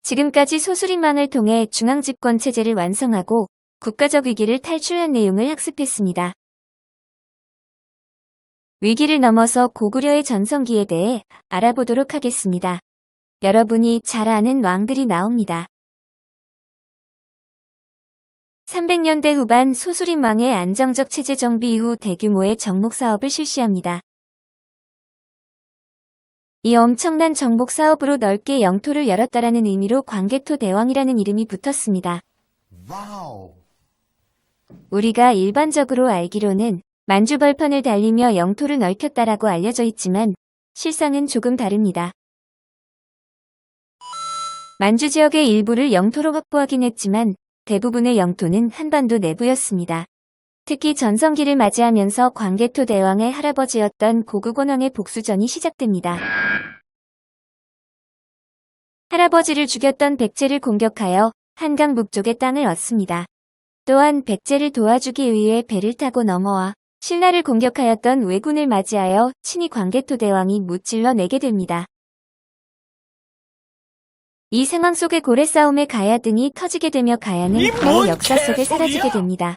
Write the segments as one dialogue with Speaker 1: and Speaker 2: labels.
Speaker 1: 지금까지 소수림망을 통해 중앙집권 체제를 완성하고 국가적 위기를 탈출한 내용을 학습했습니다. 위기를 넘어서 고구려의 전성기에 대해 알아보도록 하겠습니다. 여러분이 잘 아는 왕들이 나옵니다. 300년대 후반 소수림왕의 안정적 체제 정비 이후 대규모의 정복 사업을 실시합니다. 이 엄청난 정복 사업으로 넓게 영토를 열었다라는 의미로 광개토 대왕이라는 이름이 붙었습니다. 우리가 일반적으로 알기로는 만주벌판을 달리며 영토를 넓혔다라고 알려져 있지만 실상은 조금 다릅니다. 만주 지역의 일부를 영토로 확보하긴 했지만 대부분의 영토는 한반도 내부였습니다. 특히 전성기를 맞이하면서 광개토 대왕의 할아버지였던 고구곤왕의 복수전이 시작됩니다. 할아버지를 죽였던 백제를 공격하여 한강 북쪽의 땅을 얻습니다. 또한 백제를 도와주기 위해 배를 타고 넘어와 신라를 공격하였던 왜군을 맞이하여 친히 광개토 대왕이 무찔러 내게 됩니다. 이 상황 속에 고래 싸움의 가야 등이 터지게 되며 가야는 그의 역사 속에 사라지게 됩니다.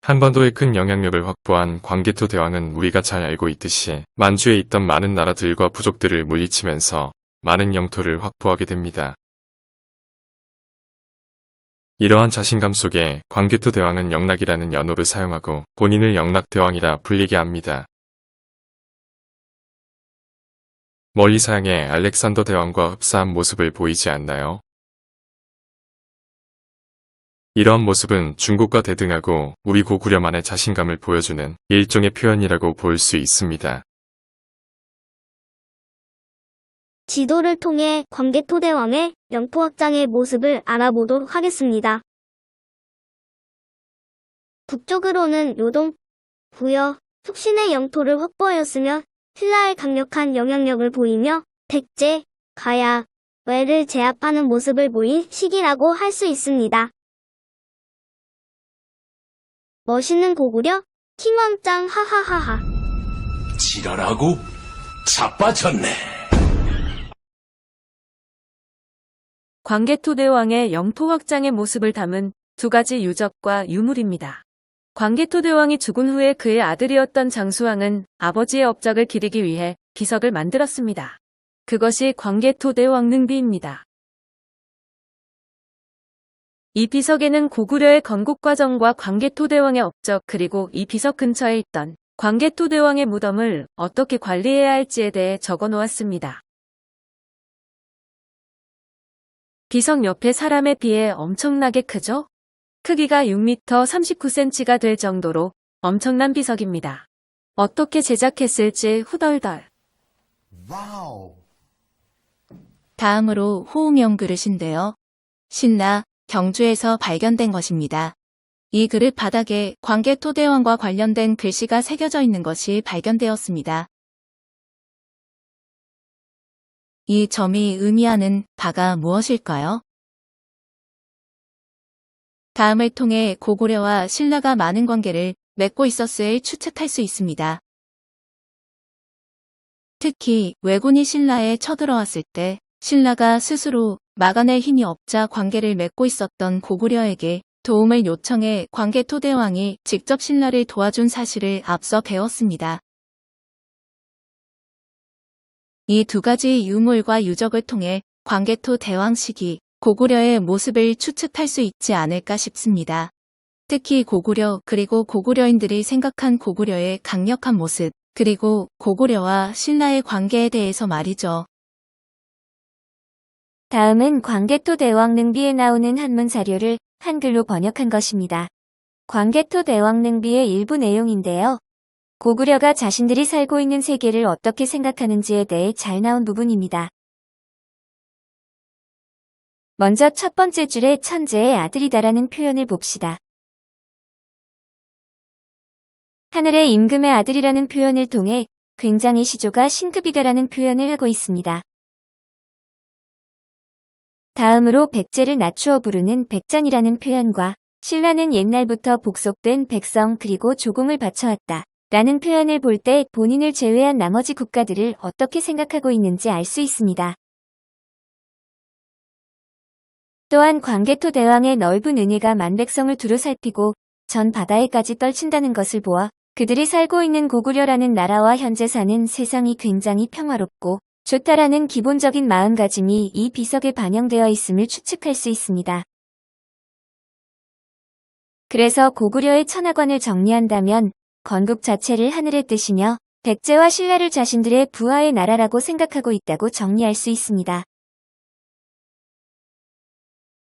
Speaker 2: 한반도에 큰 영향력을 확보한 광개토 대왕은 우리가 잘 알고 있듯이 만주에 있던 많은 나라들과 부족들을 물리치면서 많은 영토를 확보하게 됩니다. 이러한 자신감 속에 광개토 대왕은 영락이라는 연호를 사용하고 본인을 영락대왕이라 불리게 합니다. 멀리 서양의 알렉산더 대왕과 흡사한 모습을 보이지 않나요? 이러한 모습은 중국과 대등하고 우리 고구려만의 자신감을 보여주는 일종의 표현이라고 볼 수 있습니다.
Speaker 3: 지도를 통해 광개토 대왕의 영토 확장의 모습을 알아보도록 하겠습니다. 북쪽으로는 요동, 부여, 숙신의 영토를 확보하였으며 신라의 강력한 영향력을 보이며 백제, 가야, 왜를 제압하는 모습을 보인 시기라고 할 수 있습니다. 멋있는 고구려, 킹왕짱 하하하하.
Speaker 4: 지랄하고 자빠졌네.
Speaker 5: 광개토 대왕의 영토 확장의 모습을 담은 두 가지 유적과 유물입니다. 광개토 대왕이 죽은 후에 그의 아들이었던 장수왕은 아버지의 업적을 기리기 위해 비석을 만들었습니다. 그것이 광개토 대왕 능비입니다. 이 비석에는 고구려의 건국 과정과 광개토 대왕의 업적 그리고 이 비석 근처에 있던 광개토 대왕의 무덤을 어떻게 관리해야 할지에 대해 적어 놓았습니다. 비석 옆에 사람에 비해 엄청나게 크죠? 크기가 6m 39cm가 될 정도로 엄청난 비석입니다. 어떻게 제작했을지 후덜덜.
Speaker 6: 다음으로 호응형 그릇인데요. 신라, 경주에서 발견된 것입니다. 이 그릇 바닥에 광개토 대왕과 관련된 글씨가 새겨져 있는 것이 발견되었습니다. 이 점이 의미하는 바가 무엇일까요? 다음을 통해 고구려와 신라가 많은 관계를 맺고 있었을 추측할 수 있습니다. 특히 왜군이 신라에 쳐들어왔을 때 신라가 스스로 막아낼 힘이 없자 관계를 맺고 있었던 고구려에게 도움을 요청해 광개토 대왕이 직접 신라를 도와준 사실을 앞서 배웠습니다. 이 두 가지 유물과 유적을 통해 광개토 대왕 시기 고구려의 모습을 추측할 수 있지 않을까 싶습니다. 특히 고구려 그리고 고구려인들이 생각한 고구려의 강력한 모습 그리고 고구려와 신라의 관계에 대해서 말이죠.
Speaker 1: 다음은 광개토 대왕 능비에 나오는 한문 자료를 한글로 번역한 것입니다. 광개토 대왕 능비의 일부 내용인데요. 고구려가 자신들이 살고 있는 세계를 어떻게 생각하는지에 대해 잘 나온 부분입니다. 먼저 첫 번째 줄에 천재의 아들이다라는 표현을 봅시다. 하늘의 임금의 아들이라는 표현을 통해 굉장히 시조가 신급이다라는 표현을 하고 있습니다. 다음으로 백제를 낮추어 부르는 백잔이라는 표현과 신라는 옛날부터 복속된 백성 그리고 조공을 바쳐왔다 라는 표현을 볼 때 본인을 제외한 나머지 국가들을 어떻게 생각하고 있는지 알 수 있습니다. 또한 광개토 대왕의 넓은 은혜가 만백성을 두루 살피고 전 바다에까지 떨친다는 것을 보아 그들이 살고 있는 고구려라는 나라와 현재 사는 세상이 굉장히 평화롭고 좋다라는 기본적인 마음가짐이 이 비석에 반영되어 있음을 추측할 수 있습니다. 그래서 고구려의 천하관을 정리한다면 건국 자체를 하늘의 뜻이며 백제와 신라를 자신들의 부하의 나라라고 생각하고 있다고 정리할 수 있습니다.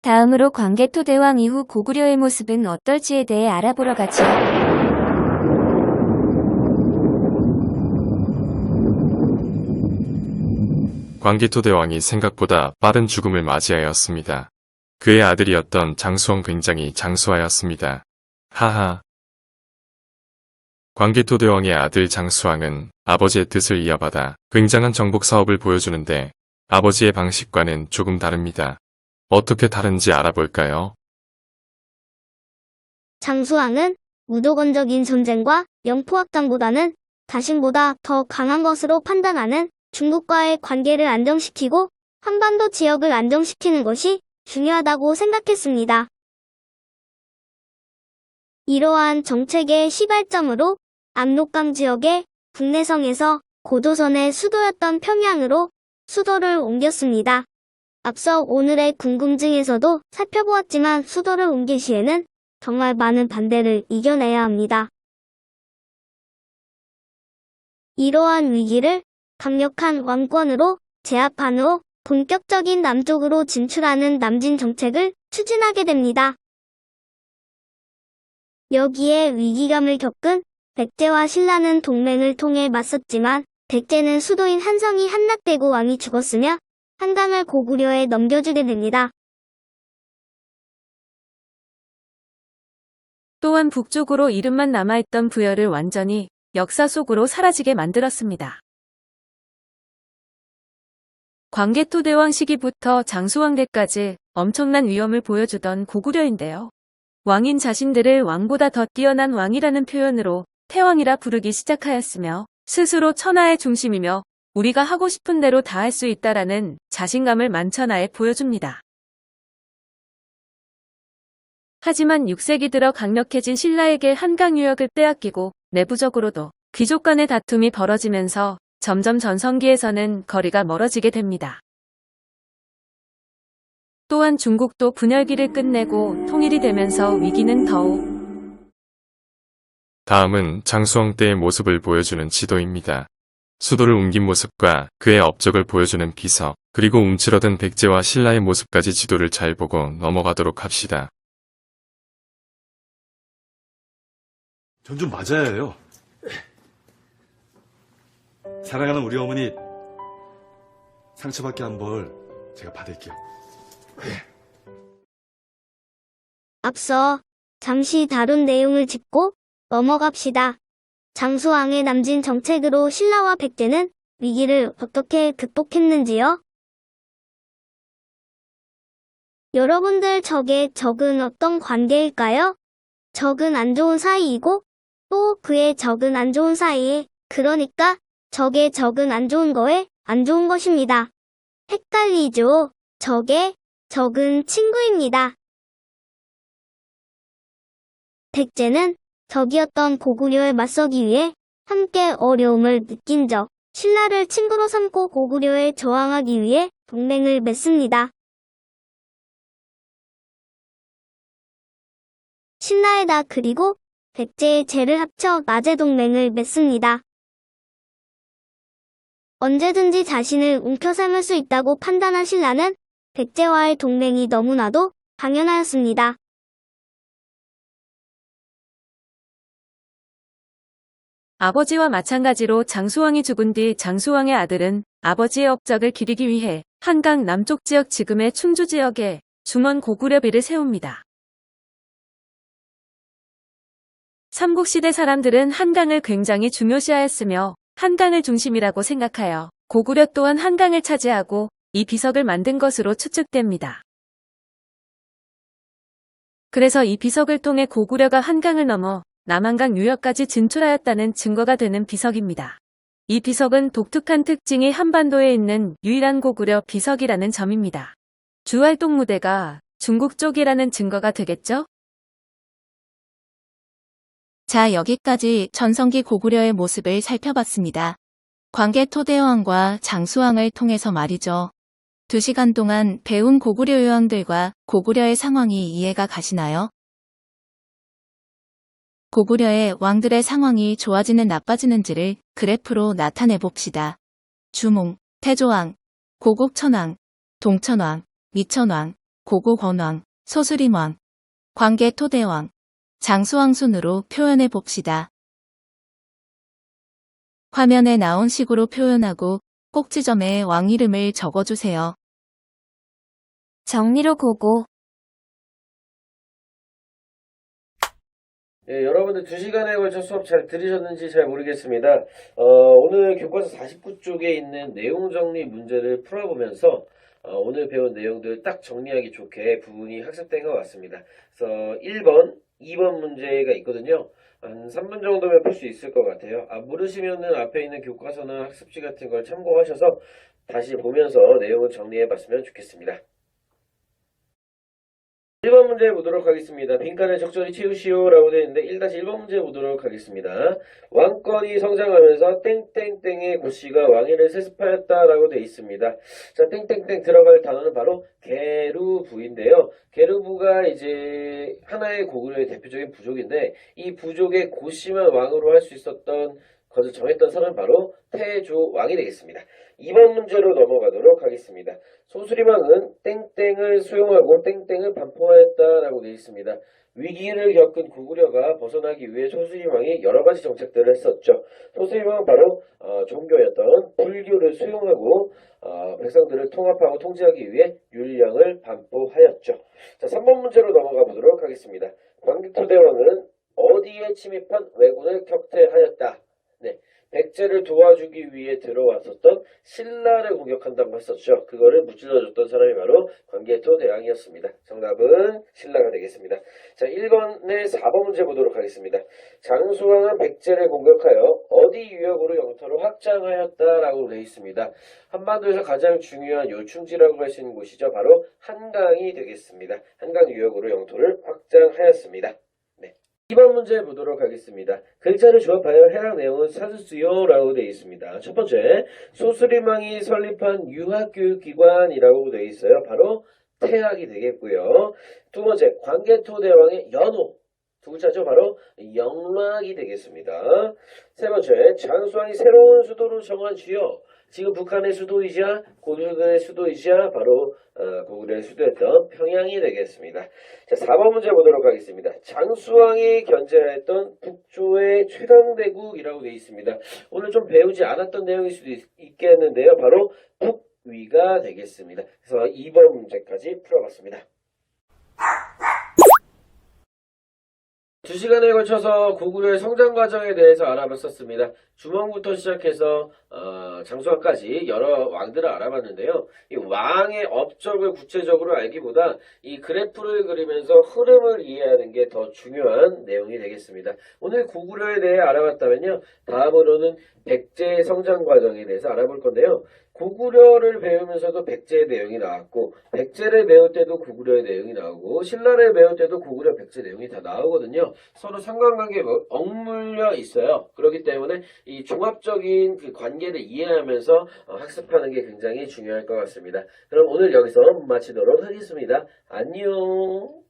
Speaker 1: 다음으로 광개토 대왕 이후 고구려의 모습은 어떨지에 대해 알아보러 가죠.
Speaker 2: 광개토 대왕이 생각보다 빠른 죽음을 맞이하였습니다. 그의 아들이었던 장수왕 굉장히 장수하였습니다. 하하. 광개토 대왕의 아들 장수왕은 아버지의 뜻을 이어받아 굉장한 정복 사업을 보여주는데 아버지의 방식과는 조금 다릅니다. 어떻게 다른지 알아볼까요?
Speaker 3: 장수왕은 무조건적인 전쟁과 영포확장보다는 자신보다 더 강한 것으로 판단하는 중국과의 관계를 안정시키고 한반도 지역을 안정시키는 것이 중요하다고 생각했습니다. 이러한 정책의 시발점으로 압록강 지역의 국내성에서 고조선의 수도였던 평양으로 수도를 옮겼습니다. 앞서 오늘의 궁금증에서도 살펴보았지만 수도를 옮길 시에는 정말 많은 반대를 이겨내야 합니다. 이러한 위기를 강력한 왕권으로 제압한 후 본격적인 남쪽으로 진출하는 남진 정책을 추진하게 됩니다. 여기에 위기감을 겪은 백제와 신라는 동맹을 통해 맞섰지만 백제는 수도인 한성이 함락되고 왕이 죽었으며 한강을 고구려에 넘겨주게 됩니다.
Speaker 5: 또한 북쪽으로 이름만 남아있던 부여를 완전히 역사 속으로 사라지게 만들었습니다. 광개토 대왕 시기부터 장수왕 때까지 엄청난 위엄을 보여주던 고구려인데요. 왕인 자신들을 왕보다 더 뛰어난 왕이라는 표현으로 태왕이라 부르기 시작하였으며 스스로 천하의 중심이며 우리가 하고 싶은 대로 다 할 수 있다라는 자신감을 만천하에 보여줍니다. 하지만 6세기 들어 강력해진 신라에게 한강 유역을 빼앗기고 내부적으로도 귀족 간의 다툼이 벌어지면서 점점 전성기에서는 거리가 멀어지게 됩니다. 또한 중국도 분열기를 끝내고 통일이 되면서 위기는 더욱.
Speaker 2: 다음은 장수왕 때의 모습을 보여주는 지도입니다. 수도를 옮긴 모습과 그의 업적을 보여주는 비석, 그리고 움츠러든 백제와 신라의 모습까지 지도를 잘 보고 넘어가도록 합시다.
Speaker 7: 전 좀 맞아야 해요. 사랑하는 우리 어머니 상처받게 한 벌 제가 받을게요.
Speaker 3: 앞서 잠시 다룬 내용을 짚고 넘어갑시다. 장수왕의 남진 정책으로 신라와 백제는 위기를 어떻게 극복했는지요? 여러분들 적은 어떤 관계일까요? 적은 안 좋은 사이이고 또 그의 적은 안 좋은 사이에 그러니까 적의 적은 안 좋은 거에 안 좋은 것입니다. 헷갈리죠? 적은 친구입니다. 백제는 적이었던 고구려에 맞서기 위해 함께 어려움을 느낀 적, 신라를 친구로 삼고 고구려에 저항하기 위해 동맹을 맺습니다. 신라에다 그리고 백제의 죄를 합쳐 나제 동맹을 맺습니다. 언제든지 자신을 움켜삼을 수 있다고 판단한 신라는 백제와의 동맹이 너무나도 당연하였습니다.
Speaker 5: 아버지와 마찬가지로 장수왕이 죽은 뒤 장수왕의 아들은 아버지의 업적을 기리기 위해 한강 남쪽 지역 지금의 충주 지역에 중원 고구려비를 세웁니다. 삼국시대 사람들은 한강을 굉장히 중요시하였으며 한강을 중심이라고 생각하여 고구려 또한 한강을 차지하고 이 비석을 만든 것으로 추측됩니다. 그래서 이 비석을 통해 고구려가 한강을 넘어 남한강 유역까지 진출하였다는 증거가 되는 비석입니다. 이 비석은 독특한 특징이 한반도에 있는 유일한 고구려 비석이라는 점입니다. 주활동 무대가 중국 쪽이라는 증거가 되겠죠?
Speaker 6: 자, 여기까지 전성기 고구려의 모습을 살펴봤습니다. 광개토대왕과 장수왕을 통해서 말이죠. 2시간 동안 배운 고구려 여왕들과 고구려의 상황이 이해가 가시나요? 고구려의 왕들의 상황이 좋아지는 나빠지는지를 그래프로 나타내 봅시다. 주몽, 태조왕, 고국천왕, 동천왕, 미천왕, 고국원왕, 소수림왕, 광개토대왕, 장수왕 순으로 표현해 봅시다. 화면에 나온 식으로 표현하고 꼭지점에 왕 이름을 적어주세요.
Speaker 1: 정리로 고고.
Speaker 8: 예, 여러분들 2시간에 걸쳐 수업 잘 들으셨는지 잘 모르겠습니다. 오늘 교과서 49쪽에 있는 내용 정리 문제를 풀어보면서 오늘 배운 내용들 딱 정리하기 좋게 부분이 학습된 것 같습니다. 그래서 1번, 2번 문제가 있거든요. 한 3분 정도면 풀 수 있을 것 같아요. 모르시면은 앞에 있는 교과서나 학습지 같은 걸 참고하셔서 다시 보면서 내용을 정리해 봤으면 좋겠습니다. 1번 문제 보도록 하겠습니다. 빈칸을 적절히 채우시오 라고 되어 있는데 1-1번 문제 보도록 하겠습니다. 왕권이 성장하면서 땡땡땡의 고씨가 왕위를 세습하였다 라고 되어 있습니다. 자, 땡땡땡 들어갈 단어는 바로 게르부인데요. 게르부가 이제 하나의 고구려의 대표적인 부족인데 이 부족의 고씨만 왕으로 할 수 있었던 것을 정했던 사람은 바로 태조왕이 되겠습니다. 2번 문제로 넘어가도록 하겠습니다. 소수림왕은 땡땡을 수용하고 땡땡을 반포하였다라고 되어 있습니다. 위기를 겪은 고구려가 벗어나기 위해 소수림왕이 여러 가지 정책들을 했었죠. 소수림왕은 바로 종교였던 불교를 수용하고 백성들을 통합하고 통제하기 위해 율령을 반포하였죠. 자, 3번 문제로 넘어가 보도록 하겠습니다. 광개토대왕은 어디에 침입한 왜군을 격퇴하였다. 네, 백제를 도와주기 위해 들어왔었던 신라를 공격한다고 했었죠. 그거를 무찔러줬던 사람이 바로 광개토대왕이었습니다. 정답은 신라가 되겠습니다. 자, 1번에 4번 문제 보도록 하겠습니다. 장수왕은 백제를 공격하여 어디 유역으로 영토를 확장하였다라고 되어 있습니다. 한반도에서 가장 중요한 요충지라고 할 수 있는 곳이죠. 바로 한강이 되겠습니다. 한강 유역으로 영토를 확장하였습니다. 2번 문제 보도록 하겠습니다. 글자를 조합하여 해당 내용을 찾으시오 라고 되어 있습니다. 첫 번째, 소수림왕이 설립한 유학교육기관이라고 되어 있어요. 바로 태학이 되겠고요. 두 번째, 광개토대왕의 연호. 두 글자죠. 바로 영락이 되겠습니다. 세 번째, 장수왕이 새로운 수도를 정한 지역. 지금 북한의 수도이자 고려의 수도이자 바로 고구려의 수도였던 평양이 되겠습니다. 자, 4번 문제 보도록 하겠습니다. 장수왕이 견제했던 북조의 최강대국이라고 되어 있습니다. 오늘 좀 배우지 않았던 내용일 수도 있겠는데요. 바로 북위가 되겠습니다. 그래서 2번 문제까지 풀어봤습니다. 2시간에 걸쳐서 고구려의 성장 과정에 대해서 알아봤었습니다. 주몽부터 시작해서 장수왕까지 여러 왕들을 알아봤는데요. 이 왕의 업적을 구체적으로 알기보다 이 그래프를 그리면서 흐름을 이해하는 게 더 중요한 내용이 되겠습니다. 오늘 고구려에 대해 알아봤다면요. 다음으로는 백제의 성장 과정에 대해서 알아볼 건데요. 고구려를 배우면서도 백제의 내용이 나왔고 백제를 배울 때도 고구려의 내용이 나오고 신라를 배울 때도 고구려 백제 내용이 다 나오거든요. 서로 상관관계에 얽물려 있어요. 그렇기 때문에 이 종합적인 그 관계를 이해하면서 학습하는 게 굉장히 중요할 것 같습니다. 그럼 오늘 여기서 마치도록 하겠습니다. 안녕.